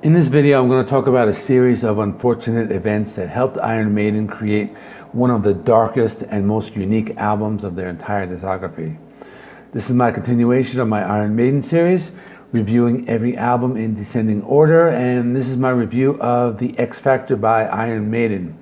In this video, I'm going to talk about a series of unfortunate events that helped Iron Maiden create one of the darkest and most unique albums of their entire discography. This is my continuation of my Iron Maiden series, reviewing every album in descending order, and this is my review of The X Factor by Iron Maiden.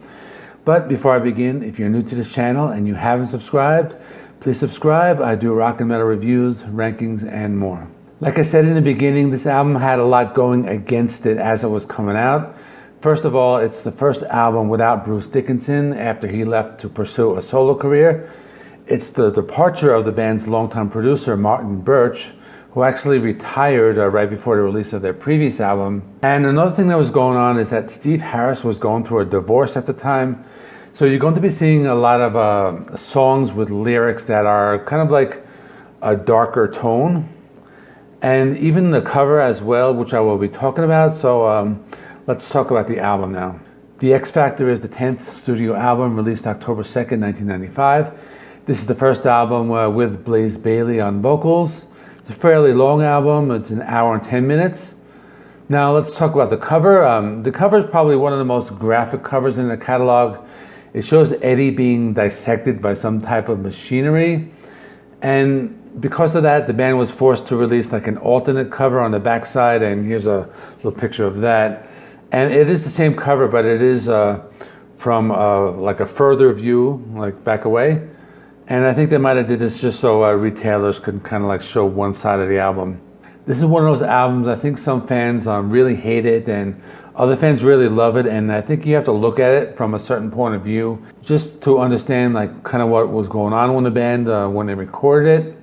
But before I begin, if you're new to this channel and you haven't subscribed, please subscribe. I do rock and metal reviews, rankings, and more. Like I said in the beginning, this album had a lot going against it as it was coming out. First of all, it's the first album without Bruce Dickinson after he left to pursue a solo career. It's the departure of the band's longtime producer, Martin Birch, who actually retired right before the release of their previous album. And another thing that was going on is that Steve Harris was going through a divorce at the time. So you're going to be seeing a lot of songs with lyrics that are kind of like a darker tone. And even the cover as well, which I will be talking about. So let's talk about the album now. The X Factor is the 10th studio album, released October 2nd, 1995. This is the first album with Blaze Bayley on vocals. It's a fairly long album. It's an hour and 10 minutes. Now let's talk about the cover. The cover is probably one of the most graphic covers in the catalog. It shows Eddie being dissected by some type of machinery. And because of that, the band was forced to release like an alternate cover on the backside, and here's a little picture of that. And it is the same cover, but it is from like a further view, like back away. And I think they might have did this just so retailers could kind of like show one side of the album. This is one of those albums, I think some fans really hate it and other fans really love it, and I think you have to look at it from a certain point of view just to understand like kind of what was going on with the band when they recorded it.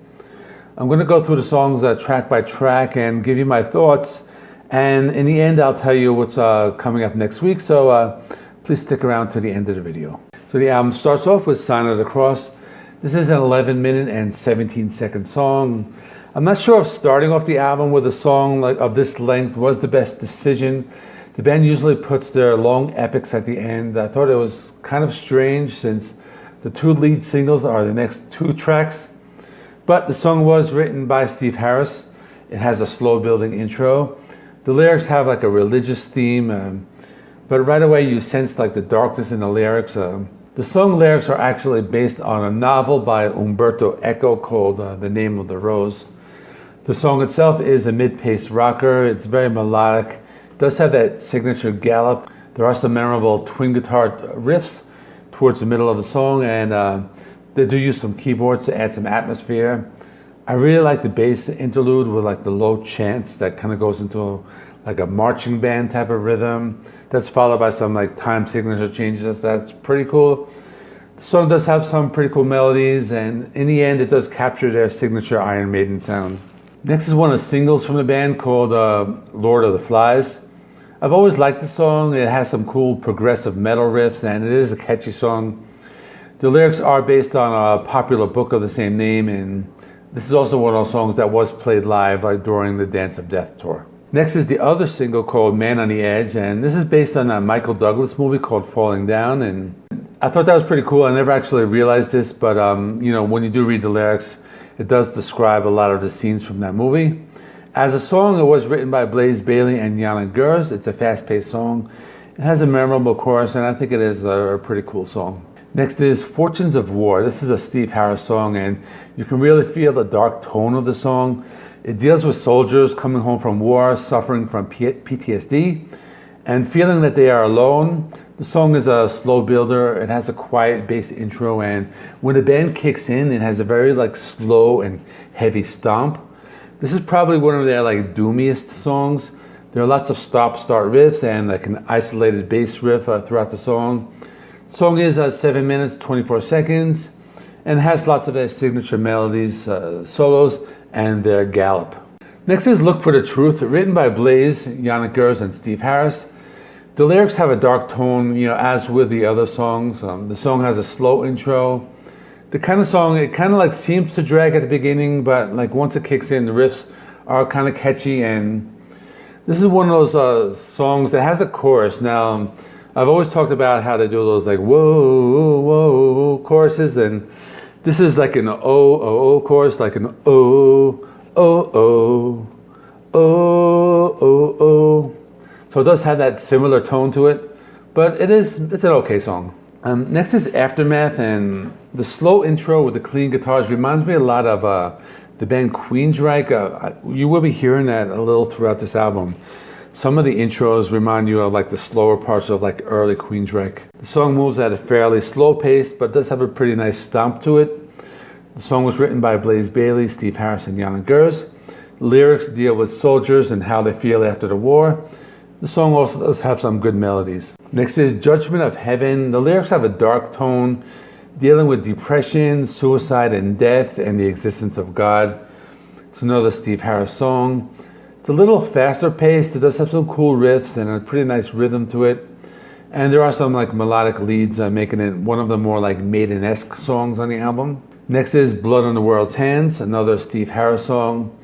I'm going to go through the songs track by track and give you my thoughts, and in the end I'll tell you what's coming up next week, so please stick around to the end of the video. So the album starts off with Sign of the Cross. This is an 11-minute and 17-second song. I'm not sure if starting off the album with a song like of this length was the best decision. The band usually puts their long epics at the end. I thought it was kind of strange since the two lead singles are the next two tracks. But the song was written by Steve Harris. It has a slow building intro. The lyrics have like a religious theme, but right away you sense like the darkness in the lyrics. The song lyrics are actually based on a novel by Umberto Eco called The Name of the Rose. The song itself is a mid-paced rocker. It's very melodic. It does have that signature gallop. There are some memorable twin guitar riffs towards the middle of the song, and they do use some keyboards to add some atmosphere. I really like the bass interlude with like the low chants that kind of goes into like a marching band type of rhythm. That's followed by some like time signature changes. That's pretty cool. The song does have some pretty cool melodies, and in the end it does capture their signature Iron Maiden sound. Next is one of the singles from the band called Lord of the Flies. I've always liked the song. It has some cool progressive metal riffs, and it is a catchy song. The lyrics are based on a popular book of the same name, and this is also one of those songs that was played live during the Dance of Death tour. Next is the other single called Man on the Edge, and this is based on a Michael Douglas movie called Falling Down, and I thought that was pretty cool. I never actually realized this, but you know, when you do read the lyrics, it does describe a lot of the scenes from that movie. As a song, it was written by Blaze Bayley and Yana Gers. It's a fast-paced song. It has a memorable chorus, and I think it is a pretty cool song. Next is Fortunes of War. This is a Steve Harris song, and you can really feel the dark tone of the song. It deals with soldiers coming home from war, suffering from PTSD, and feeling that they are alone. The song is a slow builder. It has a quiet bass intro, and when the band kicks in, it has a very like slow and heavy stomp. This is probably one of their like doomiest songs. There are lots of stop-start riffs and like an isolated bass riff throughout the song. The song is 7 minutes, 24 seconds, and has lots of their signature melodies, solos, and their gallop. Next is Look for the Truth, written by Blaze, Yana Gers, and Steve Harris. The lyrics have a dark tone, you know, as with the other songs. The song has a slow intro. The kind of song, it kind of like seems to drag at the beginning, but like once it kicks in, the riffs are kind of catchy, and this is one of those songs that has a chorus. Now, I've always talked about how to do those like whoa, whoa choruses, and this is like an oh chorus, like an oh. So it does have that similar tone to it, but it's an okay song. Next is Aftermath, and the slow intro with the clean guitars reminds me a lot of the band Queensryche. You will be hearing that a little throughout this album. Some of the intros remind you of like the slower parts of like early Queensryche. The song moves at a fairly slow pace, but does have a pretty nice stomp to it. The song was written by Blaze Bayley, Steve Harris, and Yana Gers. The lyrics deal with soldiers and how they feel after the war. The song also does have some good melodies. Next is Judgement of Heaven. The lyrics have a dark tone, dealing with depression, suicide, and death, and the existence of God. It's another Steve Harris song. It's a little faster paced. It does have some cool riffs and a pretty nice rhythm to it. And there are some like melodic leads, making it one of the more like Maiden-esque songs on the album. Next is Blood on the World's Hands, another Steve Harris song.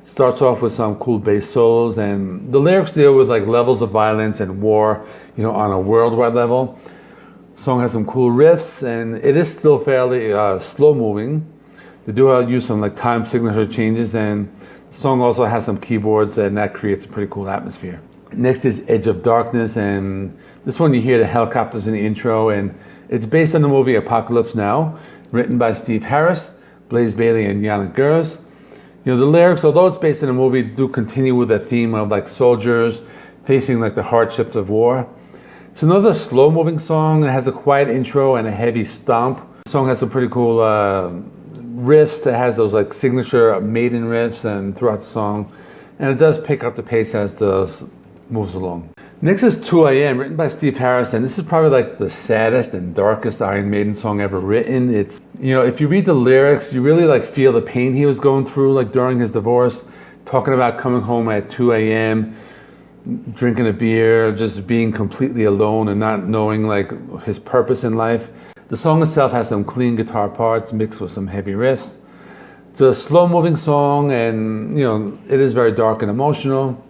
It starts off with some cool bass solos, and the lyrics deal with like levels of violence and war, on a worldwide level. The song has some cool riffs, and it is still fairly slow moving. They do use some like time signature changes, and the song also has some keyboards, and that creates a pretty cool atmosphere. Next is Edge of Darkness, and this one you hear the helicopters in the intro, and it's based on the movie Apocalypse Now, written by Steve Harris, Blaze Bayley, and Yana Gers. The lyrics, although it's based in a movie, do continue with a theme of like soldiers facing like the hardships of war. It's another slow-moving song. It has a quiet intro and a heavy stomp. The song has some pretty cool riffs. It has those like signature Maiden riffs and throughout the song, and it does pick up the pace as it moves along. Next is 2 AM, written by Steve Harris, and this is probably like the saddest and darkest Iron Maiden song ever written. It's, if you read the lyrics, you really like feel the pain he was going through like during his divorce, talking about coming home at 2 AM, drinking a beer, just being completely alone and not knowing like his purpose in life. The song itself has some clean guitar parts mixed with some heavy riffs. It's a slow-moving song, and it is very dark and emotional,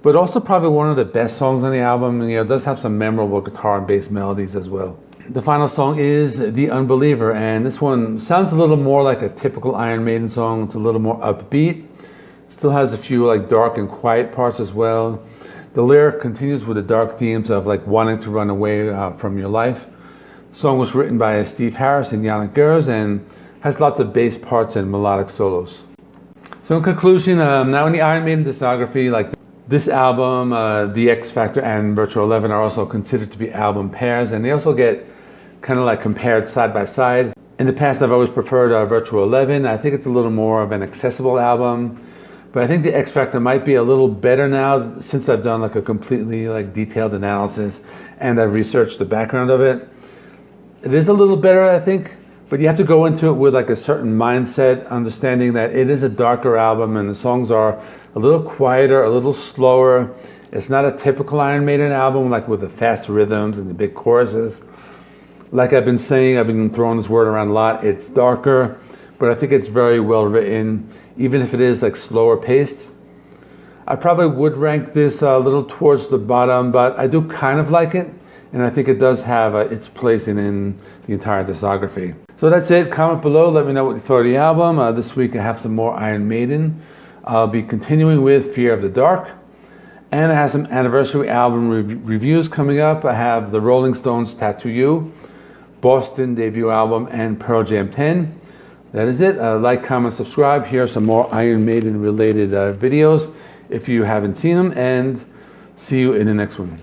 but also probably one of the best songs on the album. And it does have some memorable guitar and bass melodies as well. The final song is The Unbeliever, and this one sounds a little more like a typical Iron Maiden song. It's a little more upbeat. Still has a few like dark and quiet parts as well. The lyric continues with the dark themes of like wanting to run away from your life. The song was written by Steve Harris and Yana Gers, and has lots of bass parts and melodic solos. So in conclusion, now in the Iron Maiden discography, like this album, The X Factor and Virtual 11 are also considered to be album pairs, and they also get kind of like compared side by side. In the past, I've always preferred Virtual 11. I think it's a little more of an accessible album, but I think The X Factor might be a little better now since I've done like a completely like detailed analysis and I've researched the background of it. It is a little better, I think, but you have to go into it with like a certain mindset, understanding that it is a darker album and the songs are a little quieter, a little slower. It's not a typical Iron Maiden album like with the fast rhythms and the big choruses. Like I've been saying, I've been throwing this word around a lot. It's darker, but I think it's very well written, even if it is like slower paced. I probably would rank this a little towards the bottom, but I do kind of like it, and I think it does have its place in the entire discography. So that's it. Comment below. Let me know what you thought of the album. This week I have some more Iron Maiden. I'll be continuing with Fear of the Dark. And I have some anniversary album reviews coming up. I have the Rolling Stones' Tattoo You, Boston debut album, and Pearl Jam 10. That is it. Like, comment, subscribe. Here are some more Iron Maiden related videos if you haven't seen them. And see you in the next one.